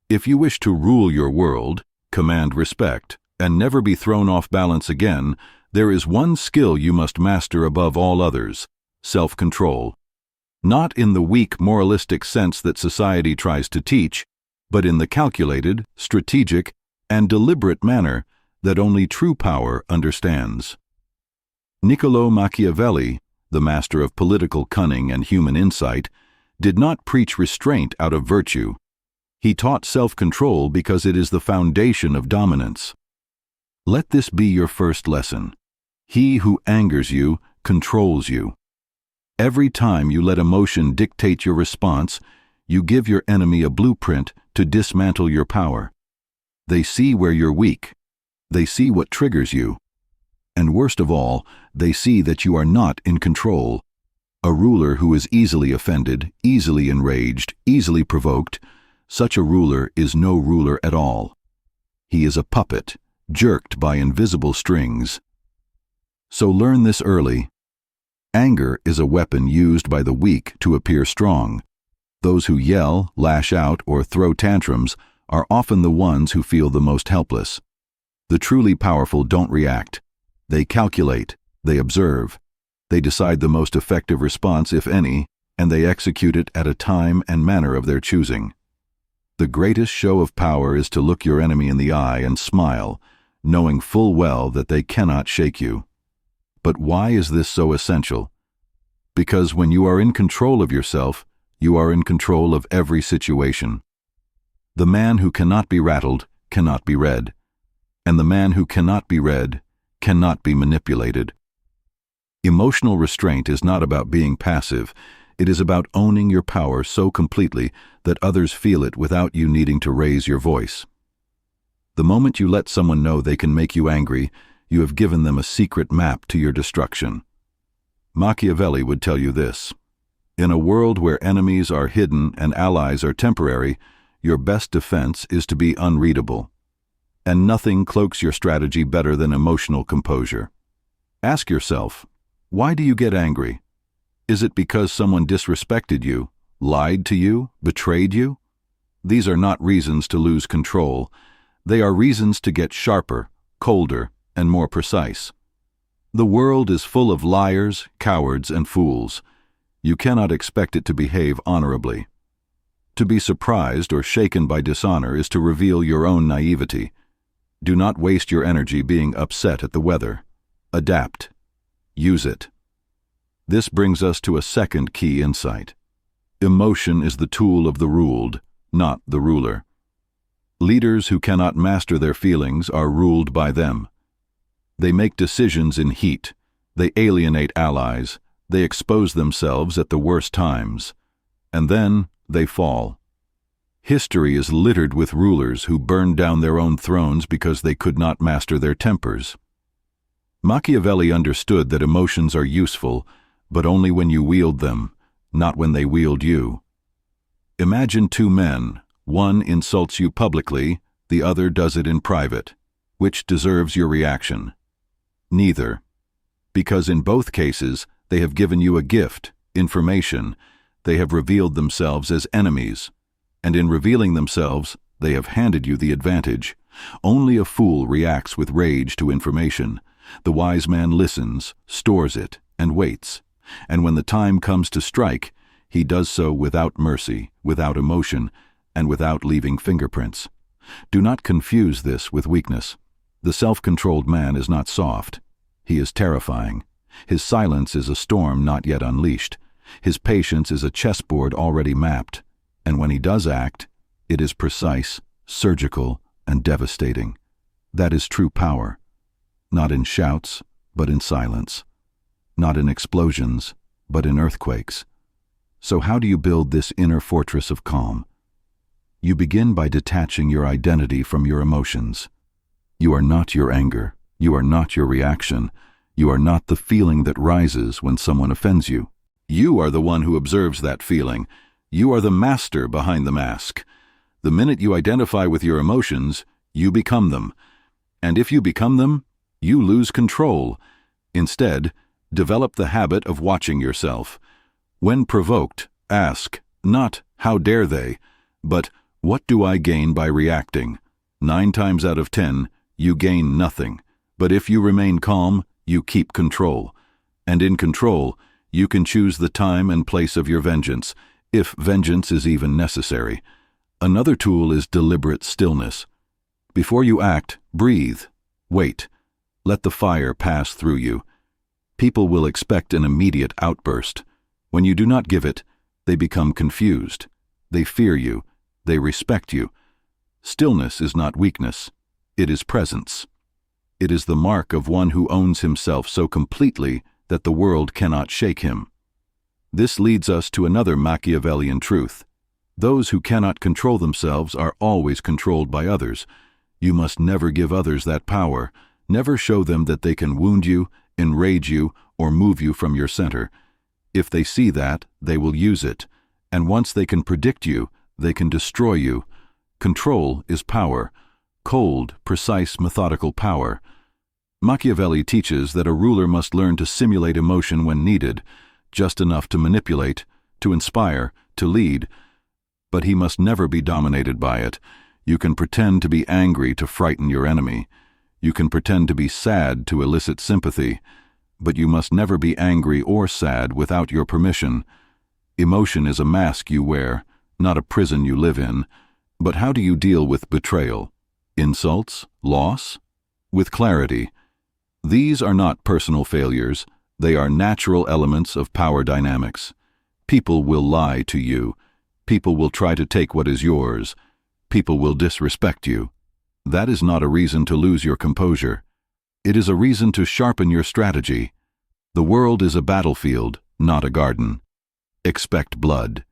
If you wish to rule your world, command respect, and never be thrown off balance again, there is one skill you must master above all others: self-control. Not in the weak, moralistic sense that society tries to teach, but in the calculated, strategic, and deliberate manner that only true power understands. Niccolò Machiavelli, the master of political cunning and human insight, did not preach restraint out of virtue. He taught self-control because it is the foundation of dominance. Let this be your first lesson. He who angers you controls you. Every time you let emotion dictate your response, you give your enemy a blueprint to dismantle your power. They see where you're weak. They see what triggers you. And worst of all, they see that you are not in control. A ruler who is easily offended, easily enraged, easily provoked, such a ruler is no ruler at all. He is a puppet, jerked by invisible strings. So learn this early. Anger is a weapon used by the weak to appear strong. Those who yell, lash out, or throw tantrums are often the ones who feel the most helpless. The truly powerful don't react. They calculate, they observe, they decide the most effective response, if any, and they execute it at a time and manner of their choosing. The greatest show of power is to look your enemy in the eye and smile, knowing full well that they cannot shake you. But why is this so essential? Because when you are in control of yourself, you are in control of every situation. The man who cannot be rattled cannot be read, and the man who cannot be read cannot be manipulated. Emotional restraint is not about being passive. It is about owning your power so completely that others feel it without you needing to raise your voice. The moment you let someone know they can make you angry, you have given them a secret map to your destruction. Machiavelli would tell you this: in a world where enemies are hidden and allies are temporary, your best defense is to be unreadable. And nothing cloaks your strategy better than emotional composure. Ask yourself, why do you get angry? Is it because someone disrespected you, lied to you, betrayed you? These are not reasons to lose control. They are reasons to get sharper, colder, and more precise. The world is full of liars, cowards, and fools. You cannot expect it to behave honorably. To be surprised or shaken by dishonor is to reveal your own naivety. Do not waste your energy being upset at the weather. Adapt. Use it. This brings us to a second key insight. Emotion is the tool of the ruled, not the ruler. Leaders who cannot master their feelings are ruled by them. They make decisions in heat. They alienate allies. They expose themselves at the worst times. And then they fall. History is littered with rulers who burned down their own thrones because they could not master their tempers. Machiavelli understood that emotions are useful, but only when you wield them, not when they wield you. Imagine two men. One insults you publicly, the other does it in private. Which deserves your reaction? Neither. Because in both cases, they have given you a gift, information. They have revealed themselves as enemies. And in revealing themselves, they have handed you the advantage. Only a fool reacts with rage to information. The wise man listens, stores it, and waits. And when the time comes to strike, he does so without mercy, without emotion, and without leaving fingerprints. Do not confuse this with weakness. The self-controlled man is not soft. He is terrifying. His silence is a storm not yet unleashed. His patience is a chessboard already mapped. And when he does act, it is precise, surgical, and devastating. That is true power. Not in shouts, but in silence. Not in explosions, but in earthquakes. So how do you build this inner fortress of calm? You begin by detaching your identity from your emotions. You are not your anger. You are not your reaction. You are not the feeling that rises when someone offends you. You are the one who observes that feeling. You are the master behind the mask. The minute you identify with your emotions, you become them. And if you become them, you lose control. Instead, develop the habit of watching yourself. When provoked, ask, not, how dare they, but, What do I gain by reacting? 9 times out of 10, you gain nothing. But if you remain calm, you keep control. And in control, you can choose the time and place of your vengeance, if vengeance is even necessary. Another tool is deliberate stillness. Before you act, breathe. Wait. Let the fire pass through you. People will expect an immediate outburst. When you do not give it, they become confused. They fear you. They respect you. Stillness is not weakness. It is presence. It is the mark of one who owns himself so completely that the world cannot shake him. This leads us to another Machiavellian truth. Those who cannot control themselves are always controlled by others. You must never give others that power. Never show them that they can wound you, enrage you, or move you from your center. If they see that, they will use it. And once they can predict you, they can destroy you. Control is power. Cold, precise, methodical power. Machiavelli teaches that a ruler must learn to simulate emotion when needed, just enough to manipulate, to inspire, to lead. But he must never be dominated by it. You can pretend to be angry to frighten your enemy. You can pretend to be sad to elicit sympathy. But you must never be angry or sad without your permission. Emotion is a mask you wear, not a prison you live in. But how do you deal with betrayal? Insults? Loss? With clarity. These are not personal failures. They are natural elements of power dynamics. People will lie to you. People will try to take what is yours. People will disrespect you. That is not a reason to lose your composure. It is a reason to sharpen your strategy. The world is a battlefield, not a garden. Expect blood,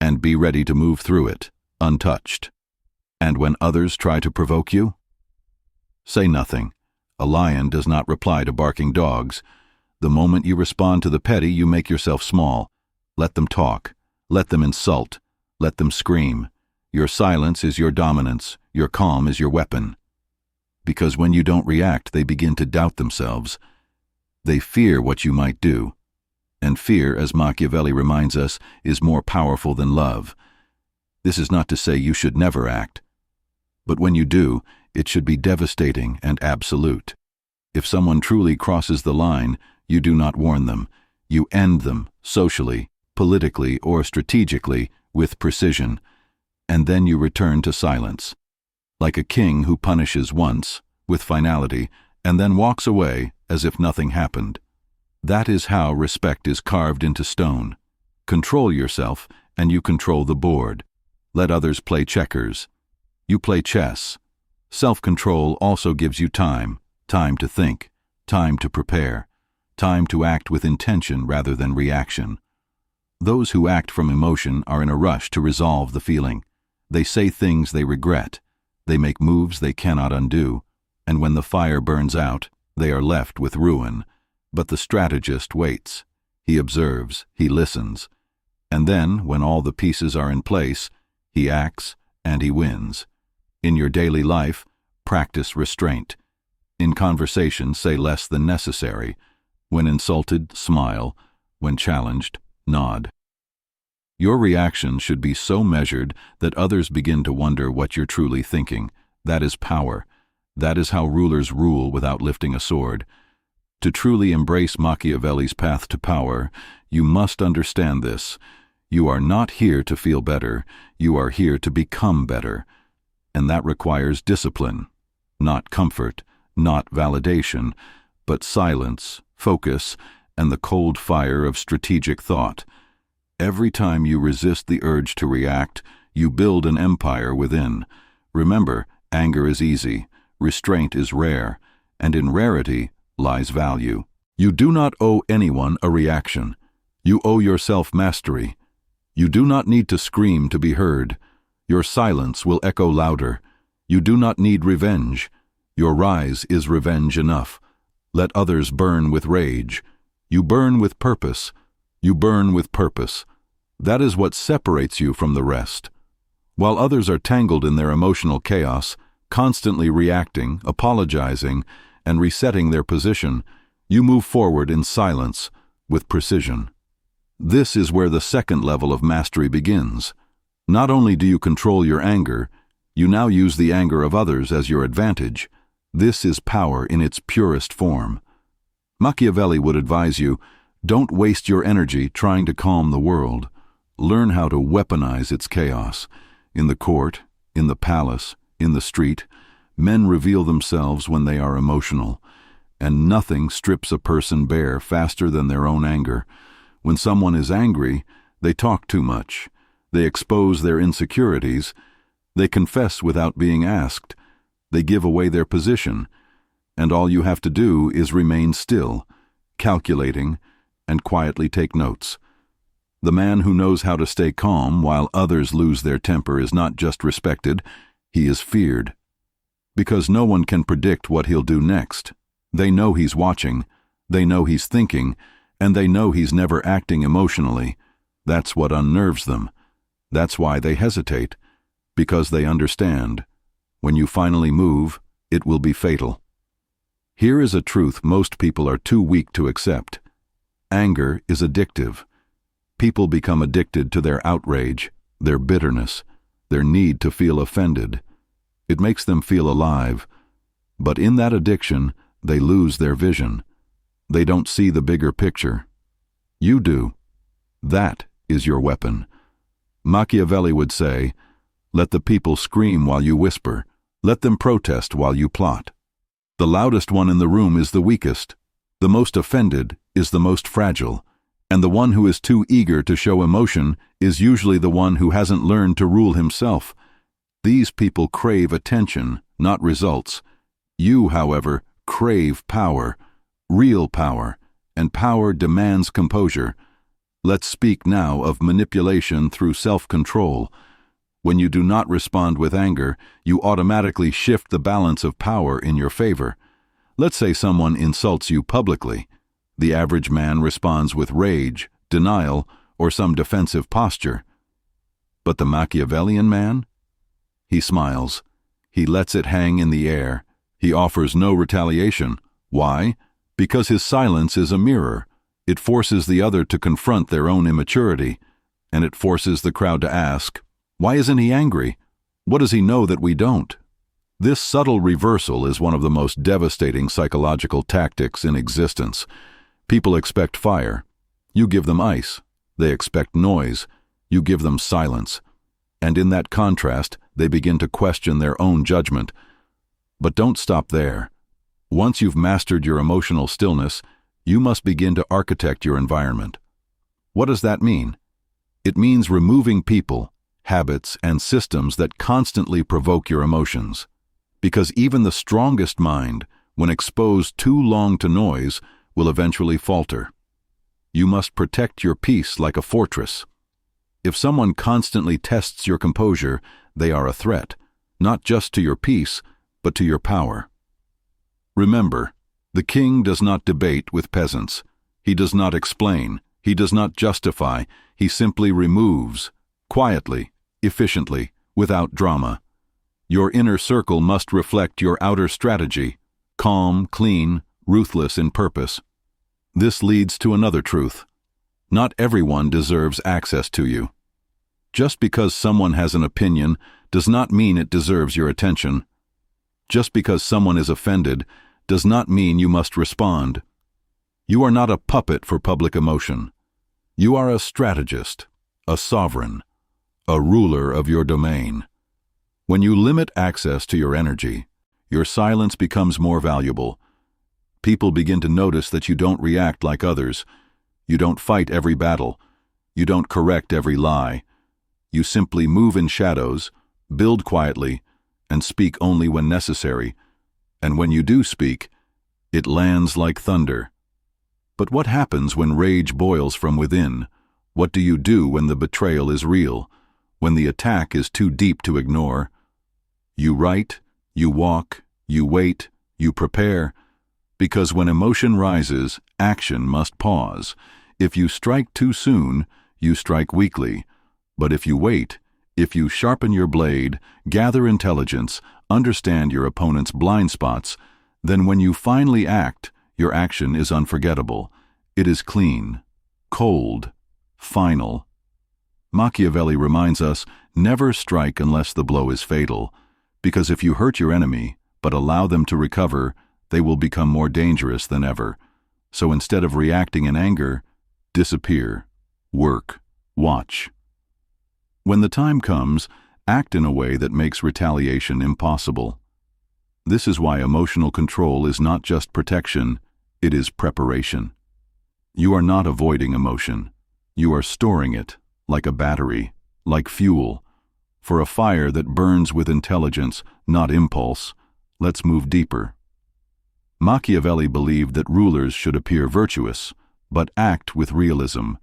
and be ready to move through it, untouched. And when others try to provoke you, say nothing. A lion does not reply to barking dogs. The moment you respond to the petty, you make yourself small. Let them talk. Let them insult. Let them scream. Your silence is your dominance. Your calm is your weapon. Because when you don't react, they begin to doubt themselves. They fear what you might do. And fear, as Machiavelli reminds us, is more powerful than love. This is not to say you should never act. But when you do, it should be devastating and absolute. If someone truly crosses the line, you do not warn them. You end them, socially, politically, or strategically, with precision. And then you return to silence. Like a king who punishes once, with finality, and then walks away as if nothing happened. That is how respect is carved into stone. Control yourself, and you control the board. Let others play checkers. You play chess. Self-control also gives you time to think, time to prepare, time to act with intention rather than reaction. Those who act from emotion are in a rush to resolve the feeling. They say things they regret. They make moves they cannot undo. And when the fire burns out, they are left with ruin. But the strategist waits. He observes, he listens. And then, when all the pieces are in place, he acts and he wins. In your daily life, practice restraint. In conversation, say less than necessary. When insulted, smile. When challenged, nod. Your reaction should be so measured that others begin to wonder what you're truly thinking. That is power. That is how rulers rule without lifting a sword. To truly embrace Machiavelli's path to power, you must understand this. You are not here to feel better. You are here to become better. And that requires discipline. Not comfort, not validation, but silence, focus, and the cold fire of strategic thought. Every time you resist the urge to react, you build an empire within. Remember, anger is easy, restraint is rare, and in rarity lies value. You do not owe anyone a reaction. You owe yourself mastery. You do not need to scream to be heard. Your silence will echo louder. You do not need revenge. Your rise is revenge enough. Let others burn with rage. You burn with purpose. You burn with purpose. That is what separates you from the rest. While others are tangled in their emotional chaos, constantly reacting, apologizing, and resetting their position, you move forward in silence, with precision. This is where the second level of mastery begins. Not only do you control your anger, you now use the anger of others as your advantage. This is power in its purest form. Machiavelli would advise you, don't waste your energy trying to calm the world. Learn how to weaponize its chaos. In the court, in the palace, in the street, men reveal themselves when they are emotional, and nothing strips a person bare faster than their own anger. When someone is angry, they talk too much. They expose their insecurities. They confess without being asked. They give away their position. And all you have to do is remain still, calculating, and quietly take notes. The man who knows how to stay calm while others lose their temper is not just respected, he is feared. Because no one can predict what he'll do next. They know he's watching, they know he's thinking, and they know he's never acting emotionally. That's what unnerves them. That's why they hesitate, because they understand. When you finally move, it will be fatal. Here is a truth most people are too weak to accept. Anger is addictive. People become addicted to their outrage, their bitterness, their need to feel offended. It makes them feel alive. But in that addiction, they lose their vision. They don't see the bigger picture. You do. That is your weapon. Machiavelli would say, let the people scream while you whisper. Let them protest while you plot. The loudest one in the room is the weakest. The most offended is the most fragile. And the one who is too eager to show emotion is usually the one who hasn't learned to rule himself. These people crave attention, not results. You, however, crave power, real power, and power demands composure. Let's speak now of manipulation through self-control. When you do not respond with anger, you automatically shift the balance of power in your favor. Let's say someone insults you publicly. The average man responds with rage, denial, or some defensive posture. But the Machiavellian man? He smiles. He lets it hang in the air. He offers no retaliation. Why? Because his silence is a mirror. It forces the other to confront their own immaturity, and it forces the crowd to ask, why isn't he angry? What does he know that we don't? This subtle reversal is one of the most devastating psychological tactics in existence. People expect fire. You give them ice. They expect noise. You give them silence. And in that contrast, they begin to question their own judgment. But don't stop there. Once you've mastered your emotional stillness, you must begin to architect your environment. What does that mean? It means removing people, habits, and systems that constantly provoke your emotions. Because even the strongest mind, when exposed too long to noise, will eventually falter. You must protect your peace like a fortress. If someone constantly tests your composure, they are a threat, not just to your peace, but to your power. Remember, the king does not debate with peasants. He does not explain. He does not justify. He simply removes, quietly, efficiently, without drama. Your inner circle must reflect your outer strategy, calm, clean, ruthless in purpose. This leads to another truth. Not everyone deserves access to you. Just because someone has an opinion does not mean it deserves your attention. Just because someone is offended does not mean you must respond. You are not a puppet for public emotion. You are a strategist, a sovereign, a ruler of your domain. When you limit access to your energy, your silence becomes more valuable. People begin to notice that you don't react like others. You don't fight every battle. You don't correct every lie. You simply move in shadows, build quietly, and speak only when necessary. And when you do speak, it lands like thunder. But what happens when rage boils from within? What do you do when the betrayal is real? When the attack is too deep to ignore? You write, you walk, you wait, you prepare. Because when emotion rises, action must pause. If you strike too soon, you strike weakly. But if you wait, if you sharpen your blade, gather intelligence, understand your opponent's blind spots, then when you finally act, your action is unforgettable. It is clean, cold, final. Machiavelli reminds us, Never strike unless the blow is fatal, because if you hurt your enemy, but allow them to recover, they will become more dangerous than ever. So instead of reacting in anger, disappear, work, watch. When the time comes, act in a way that makes retaliation impossible. This is why emotional control is not just protection, it is preparation. You are not avoiding emotion. You are storing it, like a battery, like fuel, for a fire that burns with intelligence, not impulse. Let's move deeper. Machiavelli believed that rulers should appear virtuous, but act with realism.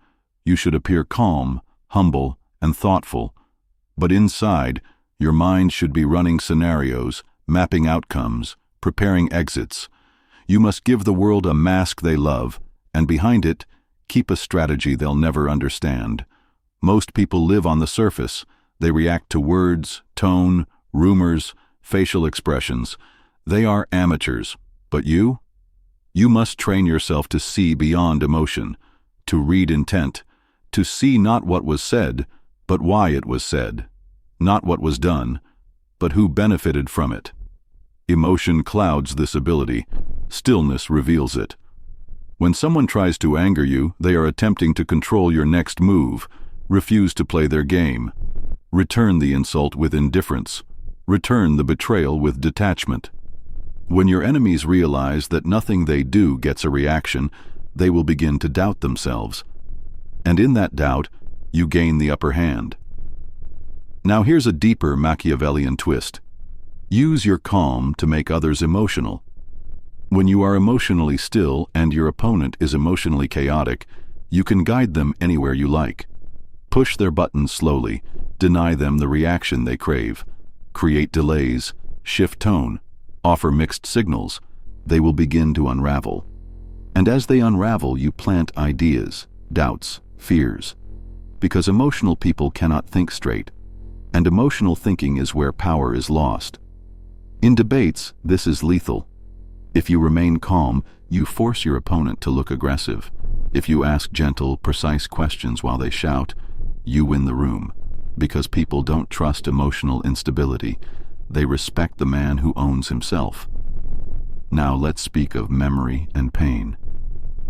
You should appear calm, humble, and thoughtful. But inside, your mind should be running scenarios, mapping outcomes, preparing exits. You must give the world a mask they love, and behind it, keep a strategy they'll never understand. Most people live on the surface. They react to words, tone, rumors, facial expressions. They are amateurs. But you? You must train yourself to see beyond emotion, to read intent, to see not what was said, but why it was said, not what was done, but who benefited from it. Emotion clouds this ability. Stillness reveals it. When someone tries to anger you, they are attempting to control your next move. Refuse to play their game. Return the insult with indifference. Return the betrayal with detachment. When your enemies realize that nothing they do gets a reaction, they will begin to doubt themselves. And in that doubt, you gain the upper hand. Now here's a deeper Machiavellian twist. Use your calm to make others emotional. When you are emotionally still and your opponent is emotionally chaotic, you can guide them anywhere you like. Push their buttons slowly, deny them the reaction they crave, create delays, shift tone, offer mixed signals. They will begin to unravel. And as they unravel, you plant ideas, doubts, fears. Because emotional people cannot think straight, and emotional thinking is where power is lost. In debates, this is lethal. If you remain calm, you force your opponent to look aggressive. If you ask gentle, precise questions while they shout, you win the room. Because people don't trust emotional instability. They respect the man who owns himself. Now let's speak of memory and pain.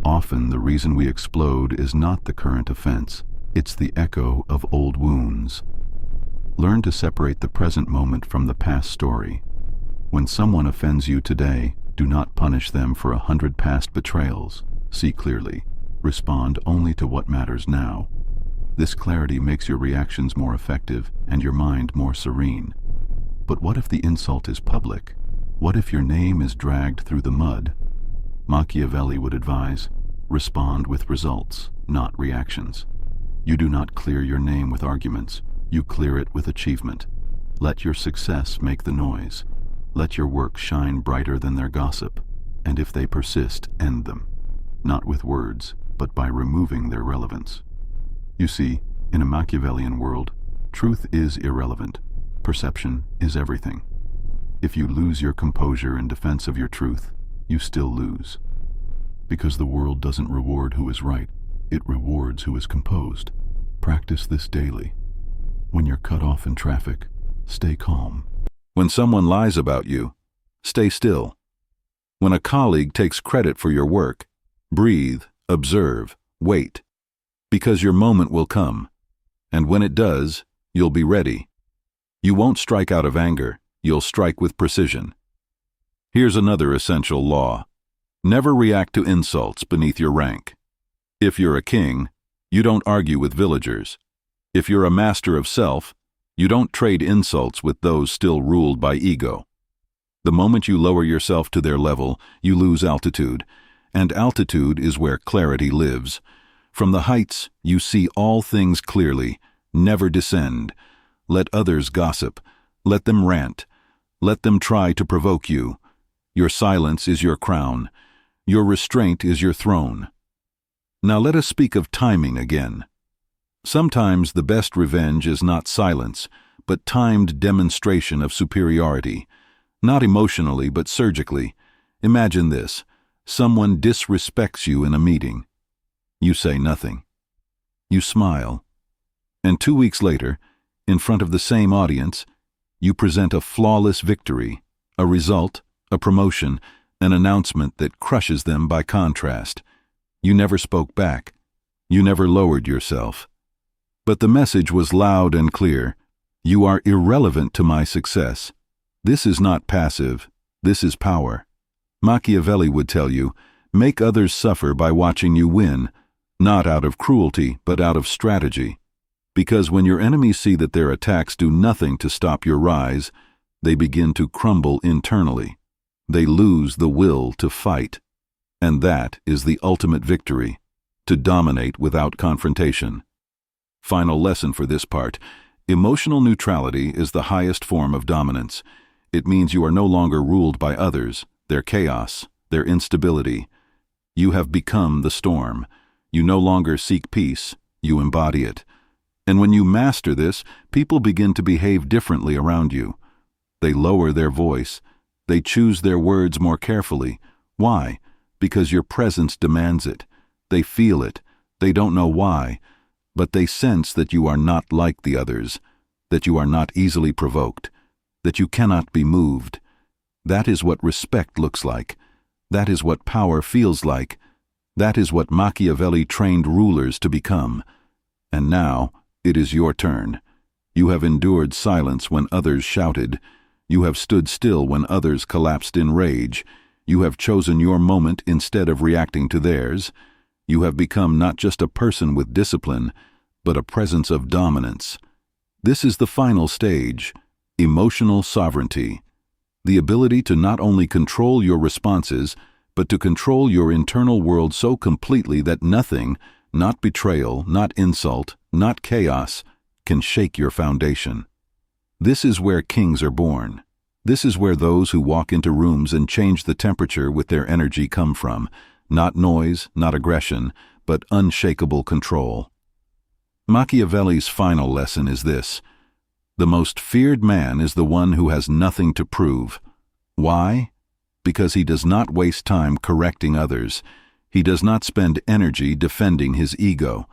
Often the reason we explode is not the current offense. It's the echo of old wounds. Learn to separate the present moment from the past story. When someone offends you today, do not punish them for 100 past betrayals. See clearly. Respond only to what matters now. This clarity makes your reactions more effective and your mind more serene. But what if the insult is public? What if your name is dragged through the mud? Machiavelli would advise, respond with results, not reactions. You do not clear your name with arguments. You clear it with achievement. Let your success make the noise. Let your work shine brighter than their gossip. And if they persist, end them. Not with words, but by removing their relevance. You see, in a Machiavellian world, truth is irrelevant. Perception is everything. If you lose your composure in defense of your truth, you still lose. Because the world doesn't reward who is right, it rewards who is composed. Practice this daily. When you're cut off in traffic, stay calm. When someone lies about you, stay still. When a colleague takes credit for your work, breathe, observe, wait. Because your moment will come. And when it does, you'll be ready. You won't strike out of anger, you'll strike with precision. Here's another essential law. Never react to insults beneath your rank. If you're a king, you don't argue with villagers. If you're a master of self, you don't trade insults with those still ruled by ego. The moment you lower yourself to their level, you lose altitude, and altitude is where clarity lives. From the heights, you see all things clearly. Never descend. Let others gossip. Let them rant. Let them try to provoke you. Your silence is your crown. Your restraint is your throne. Now let us speak of timing again. Sometimes the best revenge is not silence, but timed demonstration of superiority. Not emotionally, but surgically. Imagine this. Someone disrespects you in a meeting. You say nothing. You smile. And 2 weeks later, in front of the same audience, you present a flawless victory, a result, a promotion, an announcement that crushes them by contrast. You never spoke back. You never lowered yourself. But the message was loud and clear. You are irrelevant to my success. This is not passive. This is power. Machiavelli would tell you, make others suffer by watching you win, not out of cruelty, but out of strategy. Because when your enemies see that their attacks do nothing to stop your rise, they begin to crumble internally. They lose the will to fight. And that is the ultimate victory, to dominate without confrontation. Final lesson for this part: emotional neutrality is the highest form of dominance. It means you are no longer ruled by others, their chaos, their instability. You have become the storm. You no longer seek peace, you embody it. And when you master this, people begin to behave differently around you. They lower their voice. They choose their words more carefully. Why? Because your presence demands it. They feel it. They don't know why, but they sense that you are not like the others, that you are not easily provoked, that you cannot be moved. That is what respect looks like. That is what power feels like. That is what Machiavelli trained rulers to become. And now, it is your turn. You have endured silence when others shouted. You have stood still when others collapsed in rage. You have chosen your moment instead of reacting to theirs. You have become not just a person with discipline, but a presence of dominance. This is the final stage, emotional sovereignty. The ability to not only control your responses, but to control your internal world so completely that nothing, not betrayal, not insult, not chaos, can shake your foundation. This is where kings are born. This is where those who walk into rooms and change the temperature with their energy come from. Not noise, not aggression, but unshakable control. Machiavelli's final lesson is this: the most feared man is the one who has nothing to prove. Why? Because he does not waste time correcting others. He does not spend energy defending his ego.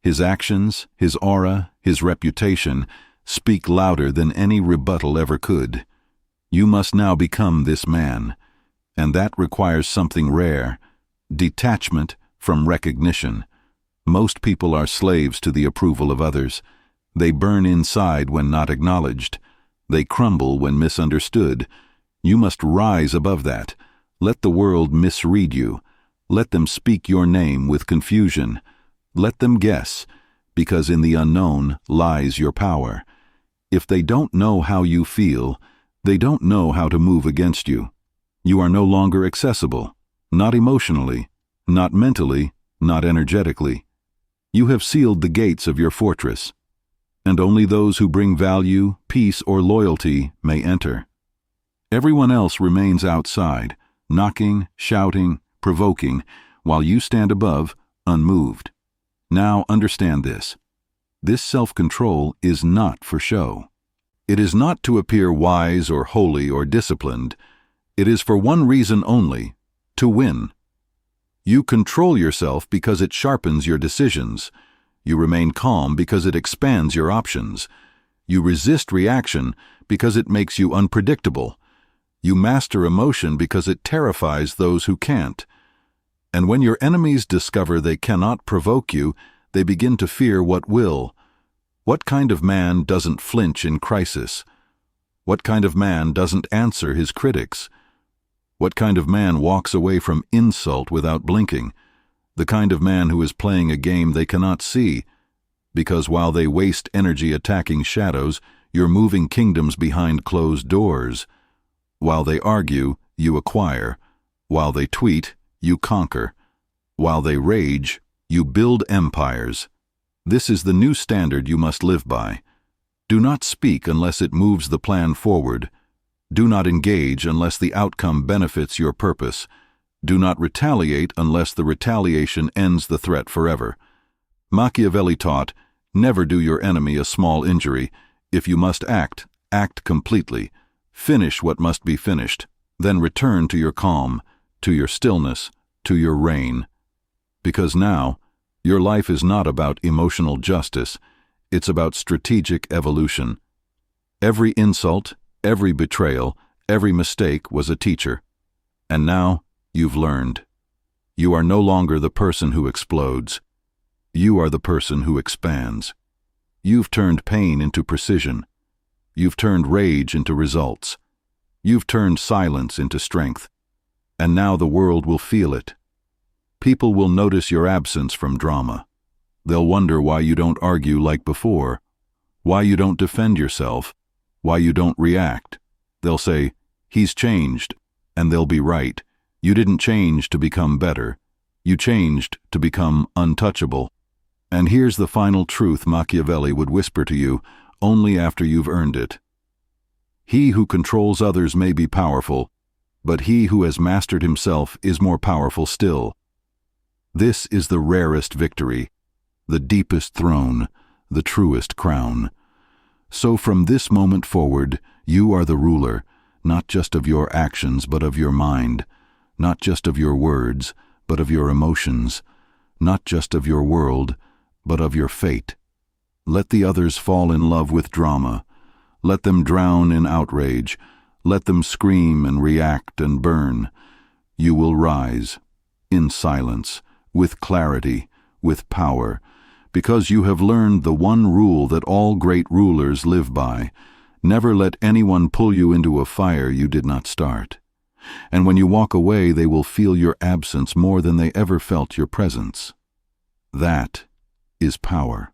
His actions, his aura, his reputation speak louder than any rebuttal ever could. You must now become this man, and that requires something rare: detachment from recognition. Most people are slaves to the approval of others. They burn inside when not acknowledged. They crumble when misunderstood. You must rise above that. Let the world misread you. Let them speak your name with confusion. Let them guess, because in the unknown lies your power. If they don't know how you feel, they don't know how to move against you. You are no longer accessible, not emotionally, not mentally, not energetically. You have sealed the gates of your fortress, and only those who bring value, peace, or loyalty may enter. Everyone else remains outside, knocking, shouting, provoking, while you stand above, unmoved. Now understand this. This self-control is not for show. It is not to appear wise or holy or disciplined. It is for one reason only: to win. You control yourself because it sharpens your decisions. You remain calm because it expands your options. You resist reaction because it makes you unpredictable. You master emotion because it terrifies those who can't. And when your enemies discover they cannot provoke you, they begin to fear what will. What kind of man doesn't flinch in crisis? What kind of man doesn't answer his critics? What kind of man walks away from insult without blinking? The kind of man who is playing a game they cannot see, because while they waste energy attacking shadows, you're moving kingdoms behind closed doors. While they argue, you acquire. While they tweet, you conquer. While they rage, you build empires. This is the new standard you must live by. Do not speak unless it moves the plan forward. Do not engage unless the outcome benefits your purpose. Do not retaliate unless the retaliation ends the threat forever. Machiavelli taught, never do your enemy a small injury. If you must act, act completely. Finish what must be finished. Then return to your calm, to your stillness, to your reign. Because now, your life is not about emotional justice. It's about strategic evolution. Every insult, every betrayal, every mistake was a teacher. And now, you've learned. You are no longer the person who explodes. You are the person who expands. You've turned pain into precision. You've turned rage into results. You've turned silence into strength. And now the world will feel it. People will notice your absence from drama. They'll wonder why you don't argue like before, why you don't defend yourself, why you don't react. They'll say, "He's changed," and they'll be right. You didn't change to become better. You changed to become untouchable. And here's the final truth Machiavelli would whisper to you only after you've earned it. He who controls others may be powerful, but he who has mastered himself is more powerful still. This is the rarest victory, the deepest throne, the truest crown. So from this moment forward, you are the ruler, not just of your actions but of your mind, not just of your words but of your emotions, not just of your world but of your fate. Let the others fall in love with drama. Let them drown in outrage. Let them scream and react and burn. You will rise, in silence, with clarity, with power, because you have learned the one rule that all great rulers live by. Never let anyone pull you into a fire you did not start. And when you walk away, they will feel your absence more than they ever felt your presence. That is power.